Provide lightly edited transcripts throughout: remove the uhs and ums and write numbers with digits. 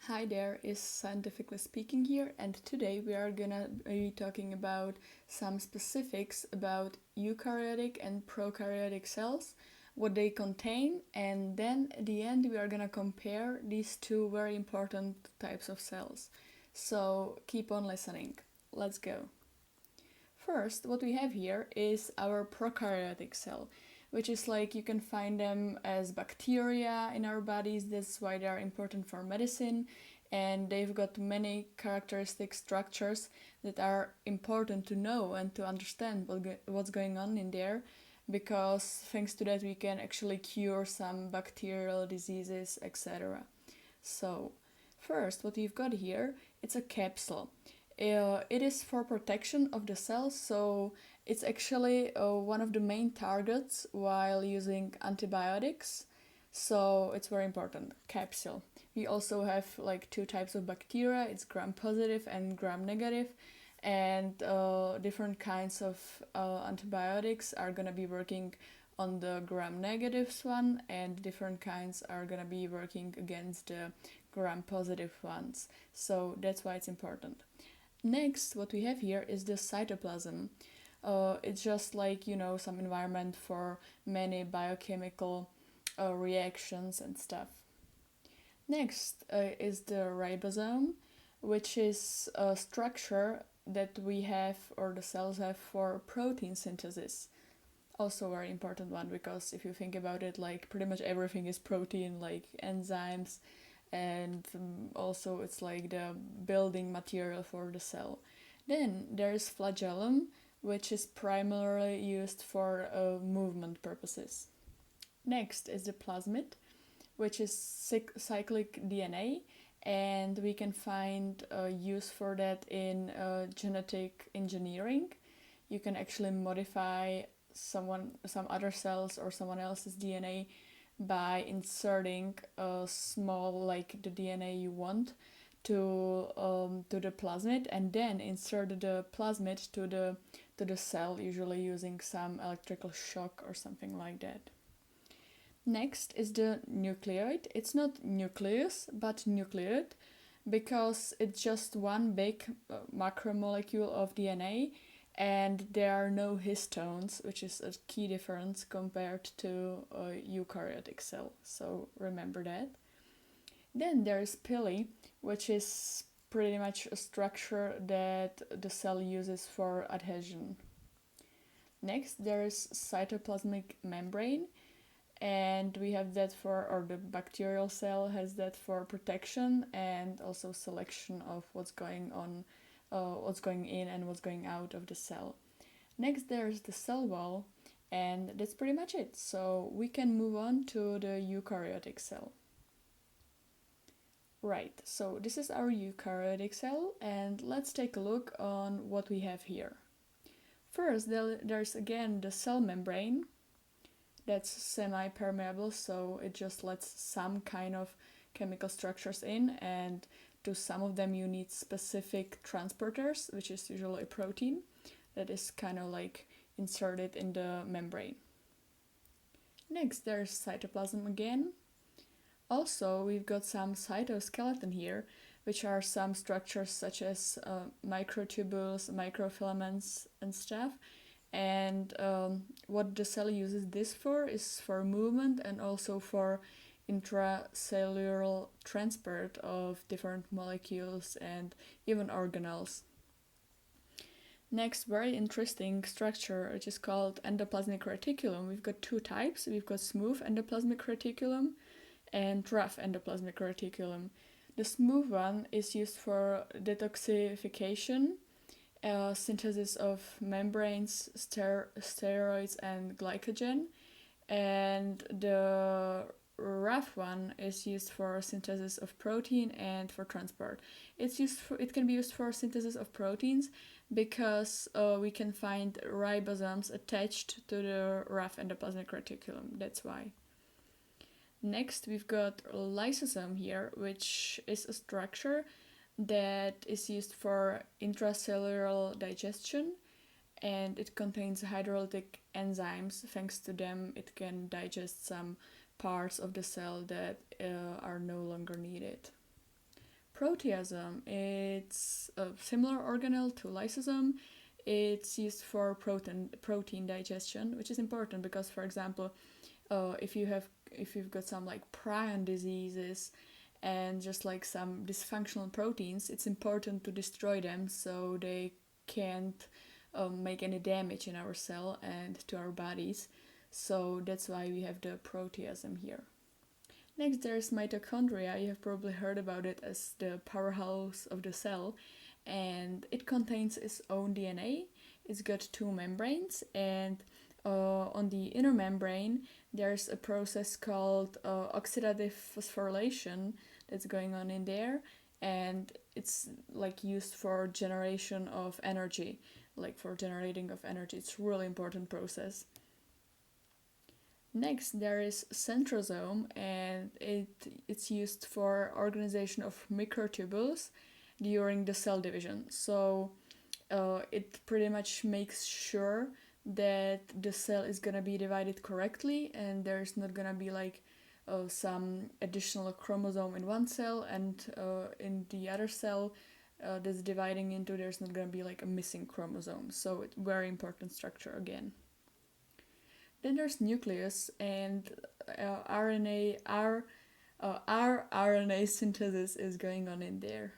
Hi there, is Scientifically Speaking here, and today we are gonna be talking about some specifics about eukaryotic and prokaryotic cells, what they contain, and then at the end we are gonna compare these two very important types of cells. So keep on listening. Let's go. First, what we have here is our prokaryotic cell, which is like you can find them as bacteria in our bodies. That's why they are important for medicine, and they've got many characteristic structures that are important to know and to understand what's going on in there, because thanks to that we can actually cure some bacterial diseases, etc. So, first, what we've got here, it's a capsule. It is for protection of the cells, so it's actually one of the main targets while using antibiotics. So it's very important. Capsule. We also have like two types of bacteria. It's gram positive and gram negative, and different kinds of antibiotics are gonna be working on the gram negatives one, and different kinds are gonna be working against the gram positive ones. So that's why it's important. Next, what we have here is the cytoplasm. It's just like, some environment for many biochemical reactions and stuff. Next is the ribosome, which is a structure that we have or the cells have for protein synthesis. Also a very important one, because if you think about it, like pretty much everything is protein, like enzymes, and also it's like the building material for the cell. Then there is flagellum, which is primarily used for movement purposes. Next is the plasmid, which is cyclic DNA, and we can find use for that in genetic engineering. You can actually modify some other cells or someone else's DNA by inserting a small, like the DNA you want, to the plasmid, and then insert the plasmid to the cell, usually using some electrical shock or something like that. Next is the nucleoid. It's not nucleus, but nucleoid, because it's just one big macromolecule of DNA, and there are no histones, which is a key difference compared to a eukaryotic cell. So remember that. Then there's pili, which is pretty much a structure that the cell uses for adhesion. Next, there's cytoplasmic membrane, and we have that or the bacterial cell has that for protection and also selection of what's going on, what's going in and what's going out of the cell. Next, there's the cell wall, and that's pretty much it. So we can move on to the eukaryotic cell. Right, so this is our eukaryotic cell, and let's take a look on what we have here. First, there's again the cell membrane. That's semi-permeable, so it just lets some kind of chemical structures in, and to some of them you need specific transporters, which is usually a protein that is kind of like inserted in the membrane. Next, there's cytoplasm again. Also, we've got some cytoskeleton here, which are some structures such as microtubules, microfilaments, and stuff. And what the cell uses this for is for movement and also for intracellular transport of different molecules and even organelles. Next, very interesting structure, which is called endoplasmic reticulum. We've got two types. We've got smooth endoplasmic reticulum and rough endoplasmic reticulum. The smooth one is used for detoxification, synthesis of membranes, steroids, and glycogen, and the rough one is used for synthesis of protein and for transport. It can be used for synthesis of proteins because we can find ribosomes attached to the rough endoplasmic reticulum. That's why. Next, we've got lysosome here, which is a structure that is used for intracellular digestion, and it contains hydrolytic enzymes. Thanks to them, it can digest some parts of the cell that are no longer needed. Proteasome, it's a similar organelle to lysosome. It's used for protein digestion, which is important because, for example, if you've got some like prion diseases and just like some dysfunctional proteins, it's important to destroy them so they can't make any damage in our cell and to our bodies. So that's why we have the proteasome here. Next, there's mitochondria. You have probably heard about it as the powerhouse of the cell, and it contains its own DNA. It's got two membranes, and on the inner membrane there's a process called oxidative phosphorylation that's going on in there, and it's like used for generation of energy, like for generating of energy. It's a really important process. Next, there is centrosome, and it's used for organization of microtubules during the cell division. So it pretty much makes sure that the cell is gonna be divided correctly, and there's not gonna be like some additional chromosome in one cell, and in the other cell that's dividing into, there's not gonna be like a missing chromosome. So it's very important structure again. Then there's nucleus, and RNA synthesis is going on in there.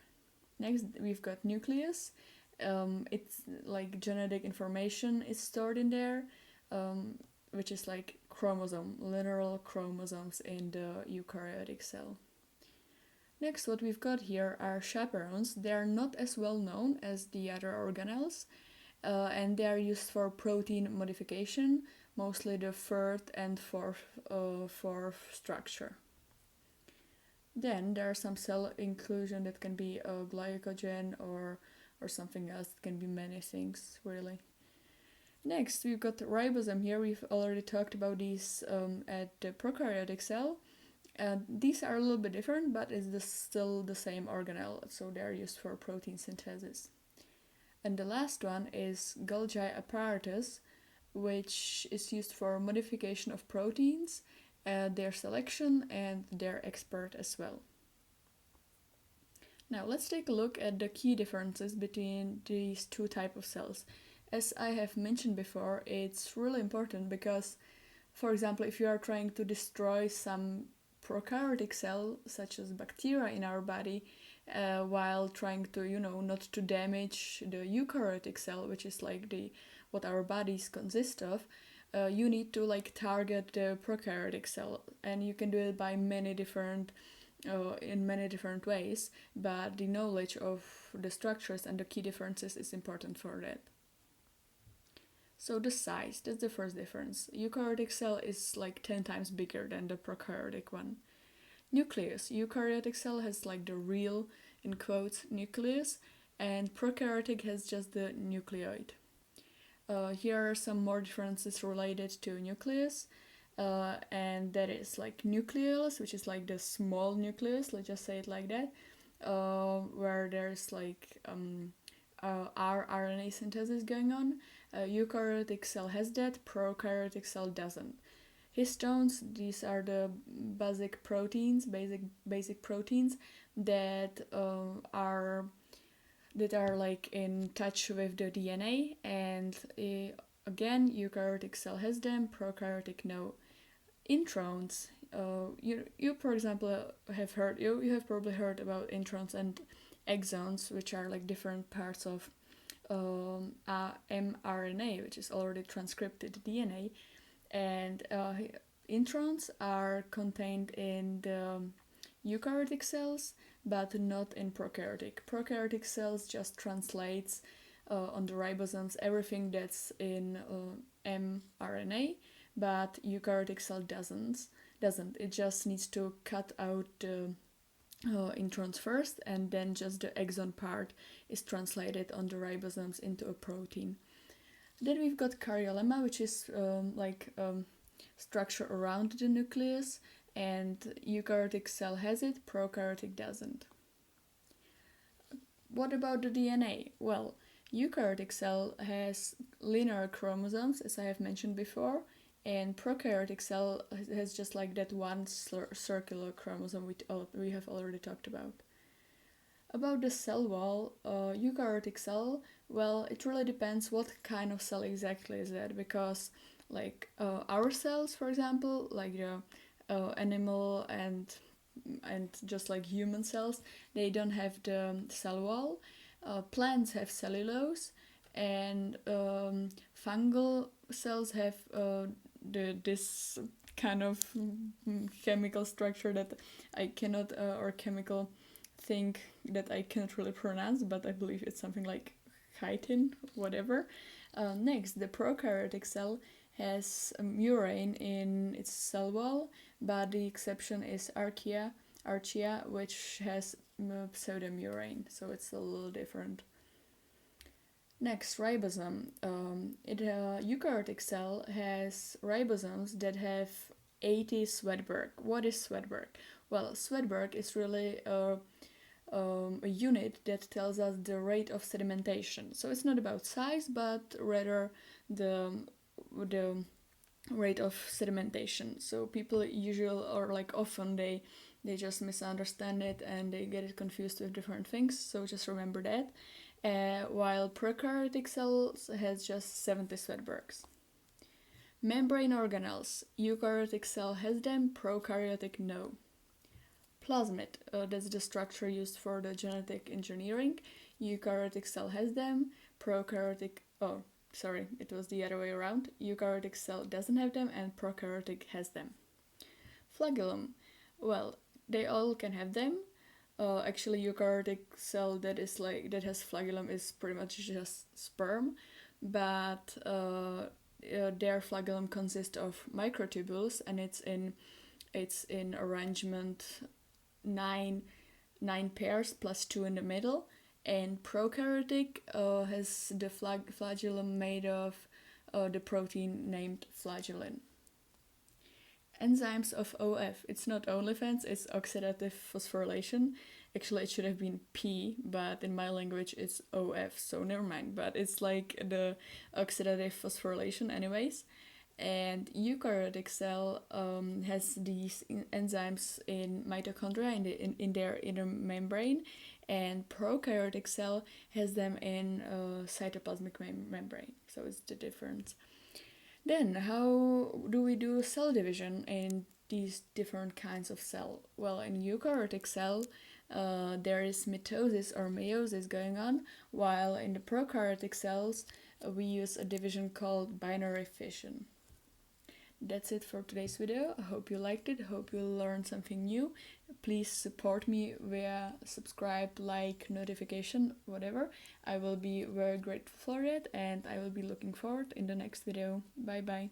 Next, we've got nucleus. It's like genetic information is stored in there, which is like literal chromosomes in the eukaryotic cell. Next, what we've got here are chaperones. They are not as well known as the other organelles, and they are used for protein modification, mostly the third and fourth structure. Then there are some cell inclusion that can be a glycogen or something else. It can be many things, really. Next, we've got the ribosome here. We've already talked about these at the prokaryotic cell. These are a little bit different, but it's still the same organelle, so they're used for protein synthesis. And the last one is Golgi apparatus, which is used for modification of proteins, their selection, and their export as well. Now let's take a look at the key differences between these two types of cells. As I have mentioned before, it's really important because, for example, if you are trying to destroy some prokaryotic cell, such as bacteria in our body, while trying to, not to damage the eukaryotic cell, which is like what our bodies consist of, you need to like target the prokaryotic cell, and you can do it by in many different ways, but the knowledge of the structures and the key differences is important for that. So the size, that's the first difference. Eukaryotic cell is like 10 times bigger than the prokaryotic one. Nucleus, eukaryotic cell has like the real, in quotes, nucleus, and prokaryotic has just the nucleoid. Here are some more differences related to nucleus, and that is like nucleolus, which is like the small nucleus, let's just say it like that, where there's like RNA synthesis going on. Eukaryotic cell has that, prokaryotic cell doesn't. Histones, these are the basic proteins that are like in touch with the DNA, and again, eukaryotic cell has them, prokaryotic no. Introns, you for example have probably heard about introns and exons, which are like different parts of mRNA, which is already transcripted DNA, and introns are contained in the eukaryotic cells, but not in prokaryotic. Prokaryotic cells just translates on the ribosomes everything that's in mRNA, but eukaryotic cell doesn't. It just needs to cut out the introns first, and then just the exon part is translated on the ribosomes into a protein. Then we've got karyolemma, which is structure around the nucleus, and eukaryotic cell has it, prokaryotic doesn't. What about the DNA? Well, eukaryotic cell has linear chromosomes, as I have mentioned before, and prokaryotic cell has just like that one circular chromosome we have already talked about. About the cell wall, eukaryotic cell, well, it really depends what kind of cell exactly is that, because like our cells, for example, like the animal and just like human cells, they don't have the cell wall. Plants have cellulose, and fungal cells have this kind of chemical structure that I cannot, or chemical thing that I cannot really pronounce, but I believe it's something like chitin, whatever. Next, the prokaryotic cell has a murine in its cell wall, but the exception is archaea, which has pseudomurine, so it's a little different. Next, ribosome. Eukaryotic cell has ribosomes that have 80 Swedberg. What is Swedberg? Well, Swedberg is really a unit that tells us the rate of sedimentation. So it's not about size, but rather the rate of sedimentation. So people usually, or like often, they just misunderstand it and they get it confused with different things. So just remember that. While prokaryotic cells has just 70 Swedbergs. Membrane organelles. Eukaryotic cell has them, prokaryotic no. Plasmid, that's the structure used for the genetic engineering. Eukaryotic cell has them, prokaryotic, oh, sorry, it was the other way around. Eukaryotic cell doesn't have them and prokaryotic has them. Flagellum, well, they all can have them. Actually, eukaryotic cell that has flagellum is pretty much just sperm, but their flagellum consists of microtubules, and it's in arrangement 9 pairs plus 2 in the middle. And prokaryotic has the flagellum made of the protein named flagellin. Enzymes of OF. It's not OnlyFans, it's oxidative phosphorylation. Actually, it should have been P, but in my language it's OF, so never mind. But it's like the oxidative phosphorylation anyways. And eukaryotic cell has these enzymes in mitochondria, in their inner membrane, and prokaryotic cell has them in cytoplasmic membrane. So it's the difference. Then, how do we do cell division in these different kinds of cell? Well, in eukaryotic cell, there is mitosis or meiosis going on, while in the prokaryotic cells, we use a division called binary fission. That's it for today's video. I hope you liked it. I hope you learned something new. Please support me via subscribe, like, notification, whatever. I will be very grateful for it, and I will be looking forward in the next video. Bye bye.